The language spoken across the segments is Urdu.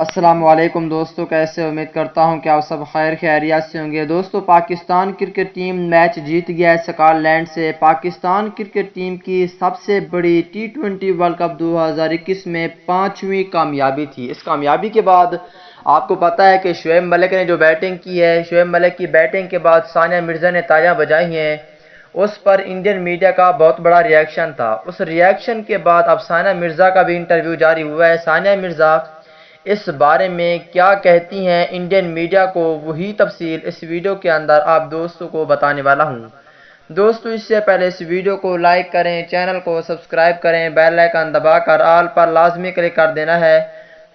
السلام علیکم دوستو، کیسے؟ امید کرتا ہوں کہ آپ سب خیر خیریت سے ہوں گے۔ دوستو، پاکستان کرکٹ ٹیم میچ جیت گیا ہے اسکاٹ لینڈ سے۔ پاکستان کرکٹ ٹیم کی سب سے بڑی ٹی20 ورلڈ کپ 2021 میں 5ویں کامیابی تھی۔ اس کامیابی کے بعد آپ کو پتہ ہے کہ شعیب ملک نے جو بیٹنگ کی ہے، شعیب ملک کی بیٹنگ کے بعد ثانیہ مرزا نے تالیاں بجائی ہیں۔ اس پر انڈین میڈیا کا بہت بڑا ریاکشن تھا۔ اس ریاکشن کے بعد اب ثانیہ مرزا کا بھی انٹرویو جاری ہوا ہے۔ ثانیہ مرزا اس بارے میں کیا کہتی ہیں انڈین میڈیا کو، وہی تفصیل اس ویڈیو کے اندر آپ دوستوں کو بتانے والا ہوں۔ دوستو، اس سے پہلے اس ویڈیو کو لائک کریں، چینل کو سبسکرائب کریں، بیل آئیکن دبا کر آل پر لازمی کلک کر دینا ہے،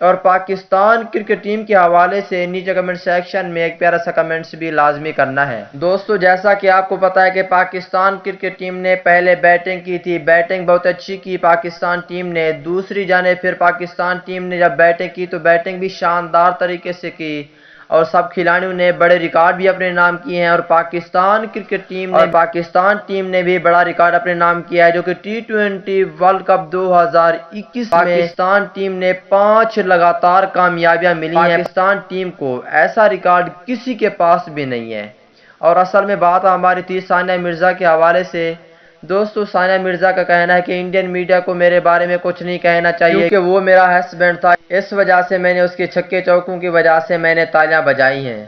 اور پاکستان کرکٹ ٹیم کے حوالے سے نیچے کمنٹ سیکشن میں ایک پیارا سا کمنٹس بھی لازمی کرنا ہے۔ دوستو، جیسا کہ آپ کو پتا ہے کہ پاکستان کرکٹ ٹیم نے پہلے بیٹنگ کی تھی، بیٹنگ بہت اچھی کی پاکستان ٹیم نے۔ دوسری جانب پھر پاکستان ٹیم نے جب بیٹنگ کی تو بیٹنگ بھی شاندار طریقے سے کی، اور سب کھلاڑیوں نے بڑے ریکارڈ بھی اپنے نام کیے ہیں، اور پاکستان ٹیم نے بھی بڑا ریکارڈ اپنے نام کیا ہے، جو کہ ٹی20 ورلڈ کپ 2021 میں پاکستان ٹیم نے 5 لگاتار کامیابیاں ملی ہیں۔ پاکستان ٹیم کو ایسا ریکارڈ کسی کے پاس بھی نہیں ہے۔ اور اصل میں بات ہماری تھی ثانیہ مرزا کے حوالے سے۔ دوستو، ثانیہ مرزا کا کہنا ہے کہ انڈین میڈیا کو میرے بارے میں کچھ نہیں کہنا چاہیے کیونکہ وہ میرا ہسبینڈ تھا، اس وجہ سے میں نے اس کے چھکے چوکوں کی وجہ سے میں نے تالیاں بجائی ہیں۔